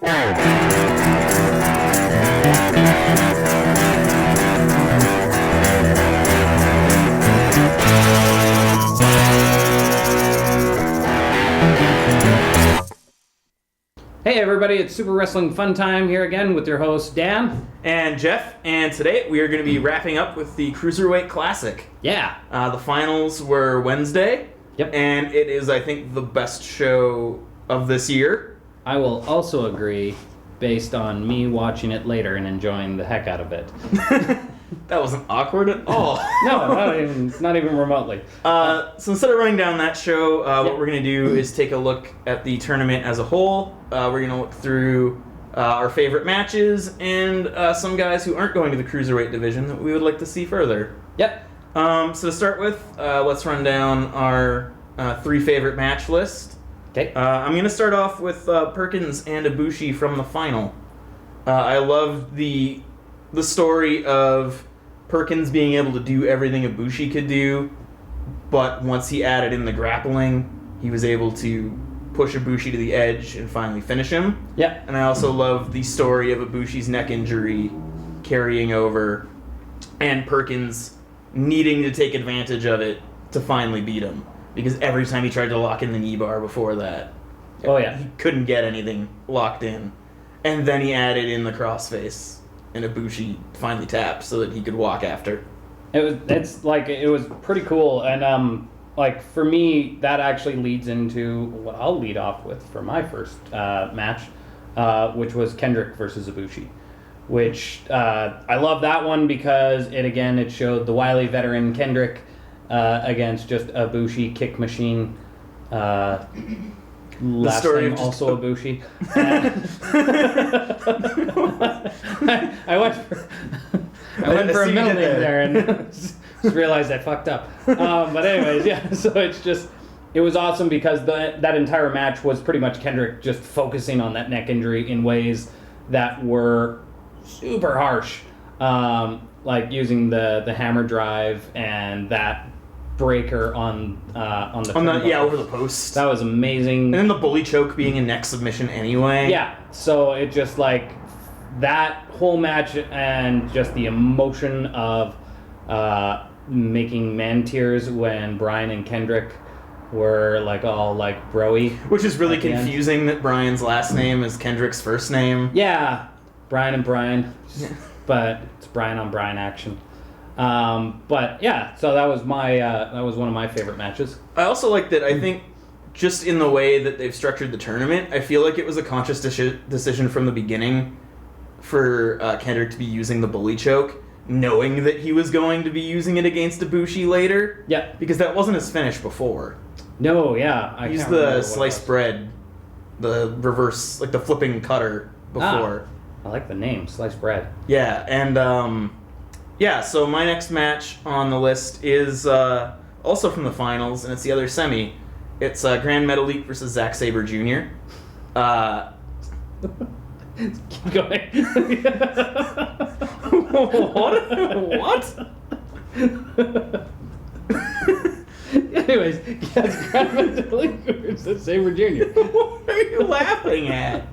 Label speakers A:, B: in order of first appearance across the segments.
A: Hey everybody, it's Super Wrestling Funtime here again with your host Dan
B: and Jeff, and today we are going to be wrapping up with the Cruiserweight Classic.
A: Yeah.
B: The finals were Wednesday.
A: Yep.
B: And it is, I think, the best show of this year.
A: I will also agree, based on me watching it later and enjoying the heck out of it.
B: That wasn't awkward at all.
A: No, not even remotely.
B: So instead of running down that show, what we're going to do is take a look at the tournament as a whole. We're going to look through our favorite matches and some guys who aren't going to the Cruiserweight division that we would like to see further.
A: Yep.
B: So to start with, let's run down our 3 favorite match list.
A: Okay.
B: I'm going to start off with Perkins and Ibushi from the final. I love the story of Perkins being able to do everything Ibushi could do, but once he added in the grappling, he was able to push Ibushi to the edge and finally finish him.
A: Yeah.
B: And I also love the story of Ibushi's neck injury carrying over and Perkins needing to take advantage of it to finally beat him. Because every time he tried to lock in the knee bar before that, he couldn't get anything locked in. And then he added in the crossface, and Ibushi finally tapped so that he could walk after.
A: It was pretty cool, and for me, that actually leads into what I'll lead off with for my first match, which was Kendrick versus Ibushi. Which I love that one because it showed the wily veteran Kendrick against just Ibushi kick machine. Last name also Ibushi. I went for a middle name there and just realized I fucked up. But anyways, yeah. So it was awesome because that entire match was pretty much Kendrick just focusing on that neck injury in ways that were super harsh, like using the hammer drive and that breaker on the
B: over the post.
A: That was amazing.
B: And then the bully choke being a neck submission anyway.
A: Yeah, so it just that whole match and just the emotion of making man tears when Bryan and Kendrick were all bro-y.
B: Which is really confusing that Bryan's last name is Kendrick's first name.
A: Yeah, Bryan and Bryan, but it's Bryan on Bryan action. But yeah, so that was one of my favorite matches.
B: I also like that. I think just in the way that they've structured the tournament, I feel like it was a conscious decision from the beginning for Kendrick to be using the bully choke, knowing that he was going to be using it against Ibushi later.
A: Yeah,
B: because that wasn't his finish before.
A: No, yeah,
B: he used the sliced bread, the reverse, the flipping cutter before.
A: I like the name, sliced bread.
B: Yeah, and so my next match on the list is also from the finals, and it's the other semi. It's Grand Metalik versus Zack Sabre Jr.
A: Keep going.
B: What?
A: Anyways, yes, Grand Metalik versus Sabre Jr.
B: What are you laughing at?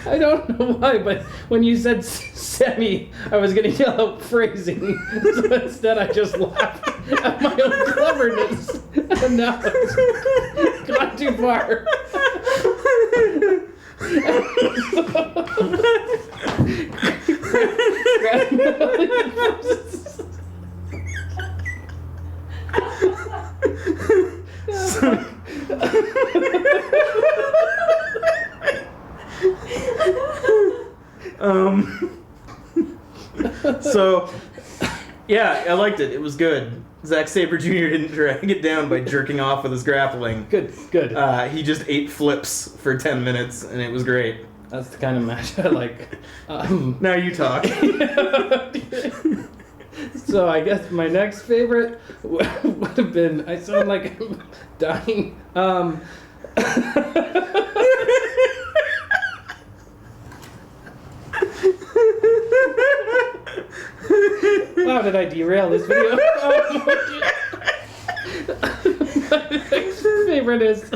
A: I don't know why, but when you said semi, I was going to yell out phrasing. So instead, I just laughed at my own cleverness. And now it's gone too far.
B: So, yeah, I liked it. It was good. Zack Sabre Jr. didn't drag it down by jerking off with his grappling.
A: Good.
B: He just ate flips for 10 minutes, and it was great.
A: That's the kind of match I like.
B: Now you talk.
A: So I guess my next favorite would have been, I sound like I'm dying. Wow, did I derail this video? My next favorite is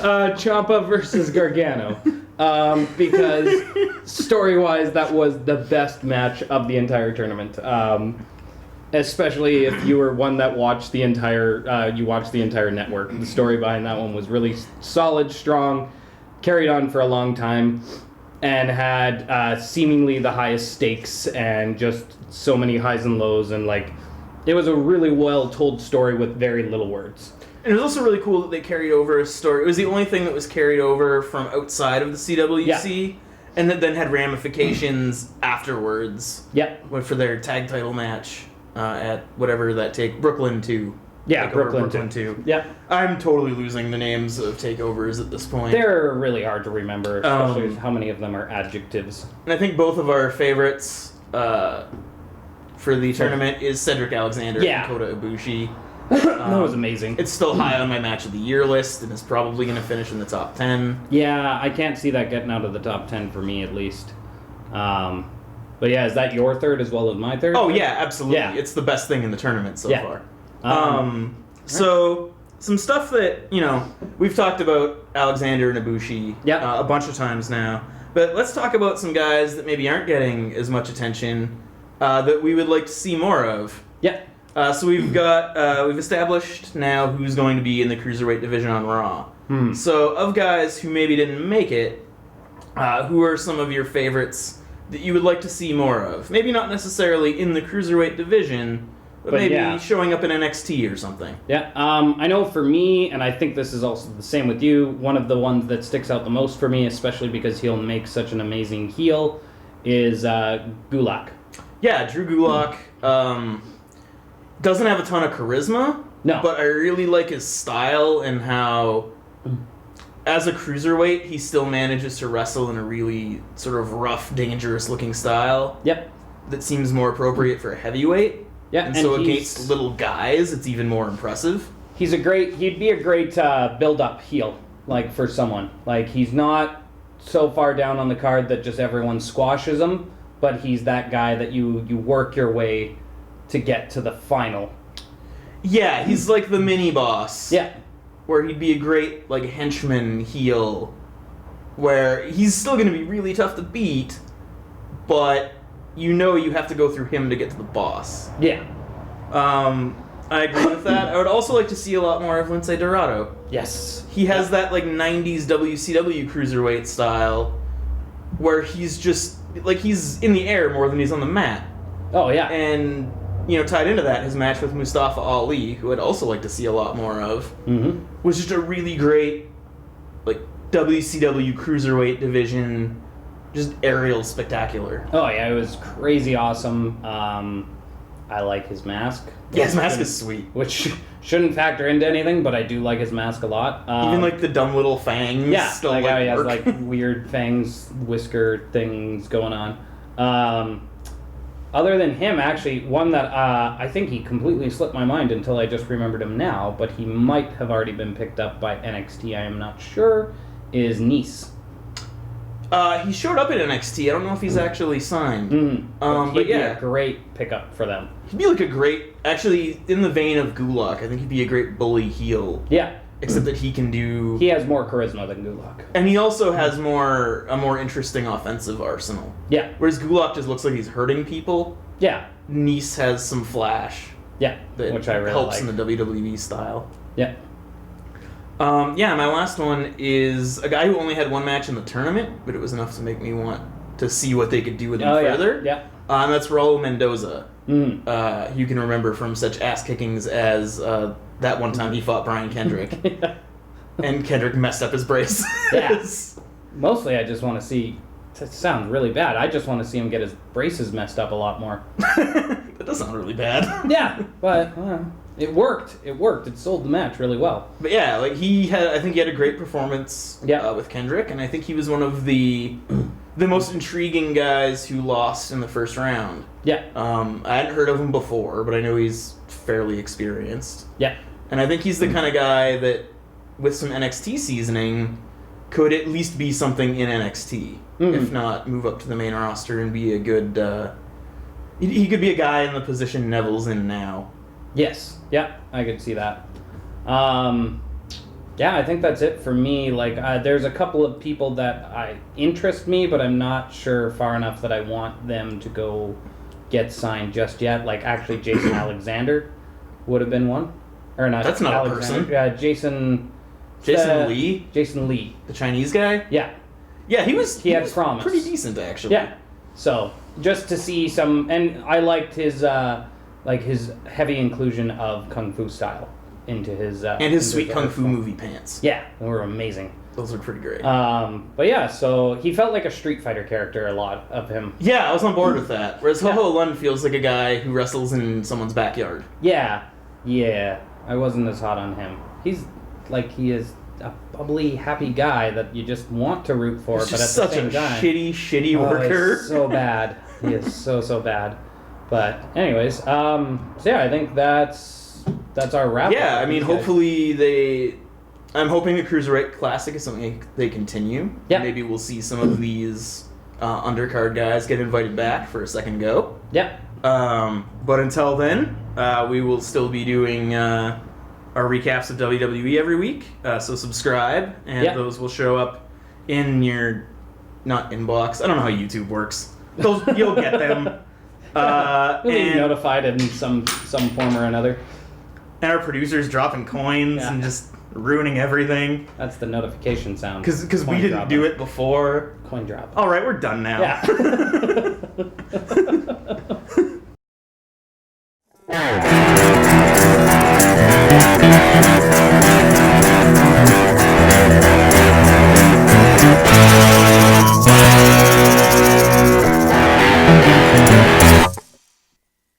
A: Ciampa versus Gargano. because story-wise, that was the best match of the entire tournament. Especially if you were one that watched the entire network. The story behind that one was really solid, strong, carried on for a long time, and had seemingly the highest stakes and just so many highs and lows, and like it was a really well-told story with very little words.
B: And it was also really cool that they carried over a story. It was the only thing that was carried over from outside of the CWC, and that then had ramifications afterwards.
A: Yep.
B: For their tag title match at whatever that Brooklyn 2.
A: Yeah, Brooklyn
B: 2.
A: Yep.
B: I'm totally losing the names of takeovers at this point.
A: They're really hard to remember, especially how many of them are adjectives.
B: And I think both of our favorites for the tournament is Cedric Alexander and Kota Ibushi.
A: That was amazing.
B: It's still high on my match of the year list, and is probably going to finish in the top 10.
A: Yeah, I can't see that getting out of the top 10 for me, at least. But yeah, is that your third as well as my third?
B: Oh yeah, absolutely.
A: Yeah.
B: It's the best thing in the tournament so far. So some stuff that, we've talked about Alexander and Ibushi a bunch of times now, but let's talk about some guys that maybe aren't getting as much attention that we would like to see more of.
A: Yeah.
B: So we've established now who's going to be in the Cruiserweight division on Raw. So of guys who maybe didn't make it, who are some of your favorites that you would like to see more of? Maybe not necessarily in the Cruiserweight division, but maybe showing up in NXT or something.
A: Yeah, I know for me, and I think this is also the same with you, one of the ones that sticks out the most for me, especially because he'll make such an amazing heel, is Gulak.
B: Yeah, Drew Gulak doesn't have a ton of charisma, but I really like his style and how, as a cruiserweight, he still manages to wrestle in a really sort of rough, dangerous-looking style.
A: Yep.
B: That seems more appropriate for a heavyweight.
A: Yeah,
B: and so against little guys, it's even more impressive.
A: He'd be a great build-up heel, like, for someone. Like, he's not so far down on the card that just everyone squashes him, but he's that guy that you work your way to get to the final.
B: Yeah, he's like the mini-boss.
A: Yeah.
B: Where he'd be a great, like, henchman heel, where he's still going to be really tough to beat, but you have to go through him to get to the boss.
A: Yeah.
B: I agree with that. I would also like to see a lot more of Lince Dorado.
A: Yes.
B: He has that, like, 90s WCW cruiserweight style, where he's just, like, he's in the air more than he's on the mat.
A: Oh, yeah.
B: And, tied into that, his match with Mustafa Ali, who I'd also like to see a lot more of, was just a really great, like, WCW cruiserweight division, just aerial spectacular.
A: Oh, yeah, it was crazy awesome. I like his mask.
B: Yeah, his mask is sweet.
A: Which shouldn't factor into anything, but I do like his mask a lot.
B: Even, like, the dumb little fangs.
A: Yeah,
B: still,
A: like how he has,
B: work.
A: like, weird fangs, whisker things going on. Other than him, actually, one that I think he completely slipped my mind until I just remembered him now, but he might have already been picked up by NXT, I am not sure, is Nice.
B: He showed up at NXT. I don't know if he's actually signed.
A: But he'd be a great pickup for them.
B: He'd be like a great, actually, in the vein of Gulak, I think he'd be a great bully heel.
A: Yeah.
B: Except that he can do...
A: He has more charisma than Gulak.
B: And he also has a more interesting offensive arsenal.
A: Yeah.
B: Whereas Gulak just looks like he's hurting people.
A: Yeah.
B: Nice has some flash.
A: Yeah,
B: that
A: which I really
B: helps
A: like.
B: in the WWE style.
A: Yeah.
B: My last one is a guy who only had one match in the tournament, but it was enough to make me want to see what they could do with him further.
A: Yeah.
B: And that's Raul Mendoza. You can remember from such ass kickings as that one time he fought Brian Kendrick. And Kendrick messed up his brace.
A: Yeah. Mostly I just want to see... It sounds really bad. I just want to see him get his braces messed up a lot more.
B: That does sound really bad.
A: Yeah, but it worked. It sold the match really well.
B: But yeah, like I think he had a great performance with Kendrick, and I think he was one of the most intriguing guys who lost in the first round.
A: Yeah.
B: I hadn't heard of him before, but I know he's fairly experienced.
A: Yeah.
B: And I think he's the kind of guy that, with some NXT seasoning, could at least be something in NXT. If not, move up to the main roster and be a good... he could be a guy in the position Neville's in now.
A: Yes. Yeah, I could see that. Yeah, I think that's it for me. Like, there's a couple of people that interest me, but I'm not sure far enough that I want them to go get signed just yet. Like, actually, Jason Alexander would have been one. Or not.
B: That's not
A: Alexander.
B: a person.
A: Jason
B: Lee?
A: Jason Lee.
B: The Chinese guy?
A: Yeah.
B: Yeah, he
A: had
B: was
A: promise.
B: pretty decent, actually.
A: Yeah. So, just to see some... And I liked his heavy inclusion of Kung Fu style into his...
B: and his sweet Kung Fu movie pants.
A: Yeah, they were amazing.
B: Those are pretty great.
A: But yeah, so he felt like a Street Fighter character, a lot of him.
B: Yeah, I was on board with that. Whereas Ho Ho Lun feels like a guy who wrestles in someone's backyard.
A: Yeah, I wasn't as hot on him. He is a bubbly, happy guy that you just want to root for,
B: He's
A: but at
B: just
A: the
B: such
A: same
B: a
A: time...
B: shitty worker.
A: He's so bad. He is so bad. But anyways, so yeah, I think that's our wrap.
B: Yeah, I mean, hopefully I'm hoping the Cruiserweight Classic is something they continue.
A: Yeah.
B: Maybe we'll see some of these undercard guys get invited back for a second go.
A: Yeah.
B: But until then, we will still be doing our recaps of WWE every week. So subscribe, and those will show up in your not inbox. I don't know how YouTube works. You'll get them.
A: You'll be notified in some form or another.
B: And our producer's dropping coins and just ruining everything.
A: That's the notification sound.
B: Because we didn't do it before.
A: Coin drop.
B: All right, we're done now.
A: Yeah.